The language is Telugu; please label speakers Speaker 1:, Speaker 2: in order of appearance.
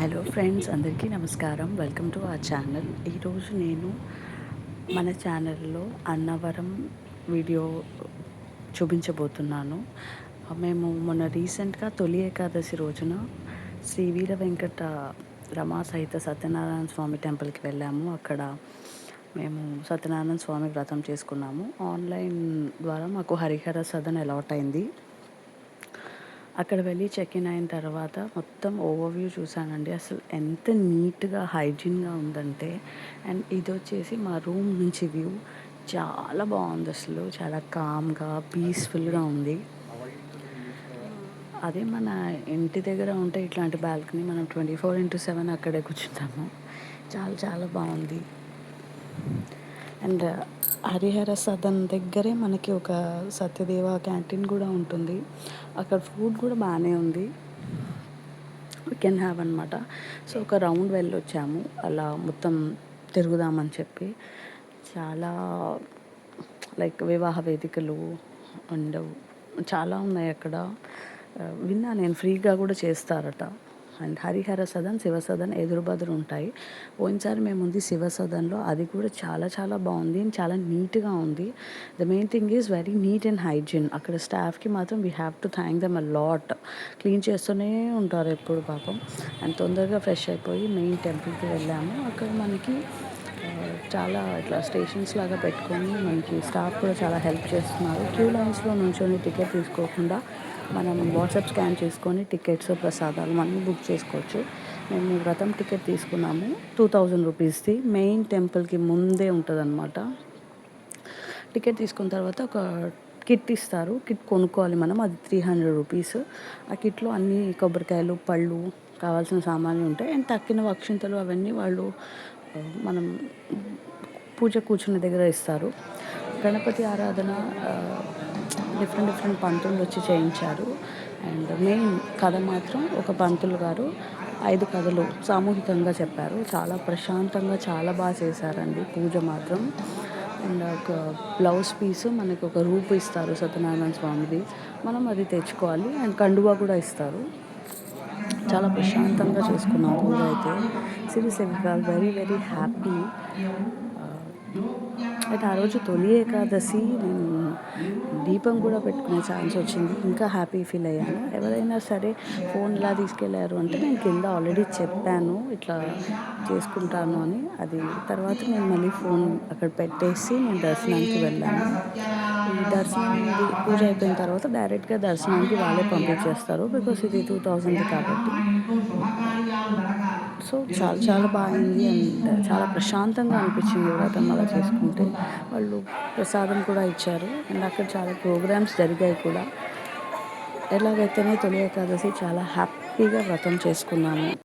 Speaker 1: హలో ఫ్రెండ్స్, అందరికీ నమస్కారం. Welcome to our channel. ఈరోజు నేను మన ఛానల్లో అన్నవరం వీడియో చూపించబోతున్నాను. మేము మొన్న రీసెంట్గా తొలి ఏకాదశి రోజున శ్రీ వీర వెంకట రమా సహిత సత్యనారాయణ స్వామి టెంపుల్కి వెళ్ళాము. అక్కడ మేము సత్యనారాయణ స్వామి వ్రతం చేసుకున్నాము. ఆన్లైన్ ద్వారా మాకు హరిహర సదన్ అలాట్ అయింది. అక్కడ వెళ్ళి చెక్ ఇన్ అయిన తర్వాత మొత్తం ఓవర్వ్యూ చూశానండి. అసలు ఎంత నీట్గా హైజీన్గా ఉందంటే, అండ్ ఇది వచ్చేసి మా రూమ్ నుంచి వ్యూ చాలా బాగుంది. అసలు చాలా కామ్గా పీస్ఫుల్గా ఉంది. అదే మన ఇంటి దగ్గర ఉంటే ఇట్లాంటి బాల్కనీ మనం 24/7 అక్కడే కూర్చుంటాము. చాలా చాలా బాగుంది. అండ్ హరిహర సదన్ దగ్గరే మనకి ఒక సత్యదేవ క్యాంటీన్ కూడా ఉంటుంది. అక్కడ ఫుడ్ కూడా బాగానే ఉంది. వీ కెన్ హ్యావ్ అనమాట. సో ఒక రౌండ్ వెళ్ళొచ్చాము, అలా మొత్తం తిరుగుదామని చెప్పి. చాలా లైక్ వివాహ వేదికలు అండ్ చాలా ఉన్నాయి అక్కడ. విన్నా నేను, ఫ్రీగా కూడా చేస్తారట. అండ్ హరిహర సదన్, శివ సదన్ ఎదురు ఉంటాయి. పోయినసారి మేము ఉంది శివ సదన్లో, అది కూడా చాలా చాలా బాగుంది, చాలా నీట్గా ఉంది. The main thing is very neat and hygiene. అక్కడ స్టాఫ్కి మాత్రం we have to thank them a lot. Clean చేస్తూనే ఉంటారు ఎప్పుడు పాపం. అండ్ తొందరగా ఫ్రెష్ అయిపోయి మెయిన్ టెంపుల్కి వెళ్ళాము. అక్కడ మనకి చాలా ఇట్లా స్టేషన్స్ లాగా పెట్టుకొని మనకి స్టాఫ్ కూడా చాలా హెల్ప్ చేస్తున్నారు. క్యూ లైన్స్లో నుంచొని టికెట్ తీసుకోకుండా మనం వాట్సాప్ స్కాన్ చేసుకొని టికెట్స్, ప్రసాదాలు అన్నీ బుక్ చేసుకోవచ్చు. మేము వ్రతం టికెట్ తీసుకున్నాము 2000 రూపీస్ది. మెయిన్ టెంపుల్కి ముందే ఉంటుంది అనమాట. టికెట్ తీసుకున్న తర్వాత ఒక కిట్ ఇస్తారు. కిట్ కొనుక్కోవాలి మనం, అది 300 రూపీస్. ఆ కిట్లో అన్ని కొబ్బరికాయలు, పళ్ళు, కావాల్సిన సామాన్లు ఉంటాయి. అండ్ తక్కిన అక్షింతలు అవన్నీ వాళ్ళు మనం పూజ కూర్చున్న దగ్గర ఇస్తారు. గణపతి ఆరాధన డిఫరెంట్ పంతులు వచ్చి చేయించారు. అండ్ మెయిన్ కథ మాత్రం ఒక పంతులు గారు 5 కథలు సామూహికంగా చెప్పారు. చాలా ప్రశాంతంగా చాలా బాగా చేశారండి పూజ మాత్రం. అండ్ ఒక బ్లౌజ్ పీసు మనకు ఒక రూపు ఇస్తారు సత్యనారాయణ స్వామిది, మనం అది తెచ్చుకోవాలి. అండ్ కండువా కూడా ఇస్తారు. చాలా ప్రశాంతంగా చేసుకున్నాం పూజ అయితే. Seriously very very happy. అయితే ఆ రోజు తొలి ఏకాదశి నేను దీపం కూడా పెట్టుకునే ఛాన్స్ వచ్చింది. ఇంకా హ్యాపీ ఫీల్ అయ్యాను. ఎవరైనా సరే ఫోన్ ఇలా తీసుకెళ్ళారు అంటే నేను కింద ఆల్రెడీ చెప్పాను ఇట్లా చేసుకుంటాను అని. అది తర్వాత నేను మళ్ళీ ఫోన్ అక్కడ పెట్టేసి నేను దర్శనానికి వెళ్ళాను. ఈ దర్శనం పూజ అయిపోయిన తర్వాత డైరెక్ట్గా దర్శనానికి వాళ్ళే పంపించేస్తారు, బికాస్ ఇది 2000 కాబట్టి. సో చాలా చాలా బాగుంది. అండ్ చాలా ప్రశాంతంగా అనిపించింది వ్రతం అలా చేసుకుంటే. వాళ్ళు ప్రసాదం కూడా ఇచ్చారు. అండ్ అక్కడ చాలా ప్రోగ్రామ్స్ జరిగాయి కూడా. ఎలాగైతేనే తొలి ఏకాదశి చాలా హ్యాపీగా వ్రతం చేసుకున్నాను.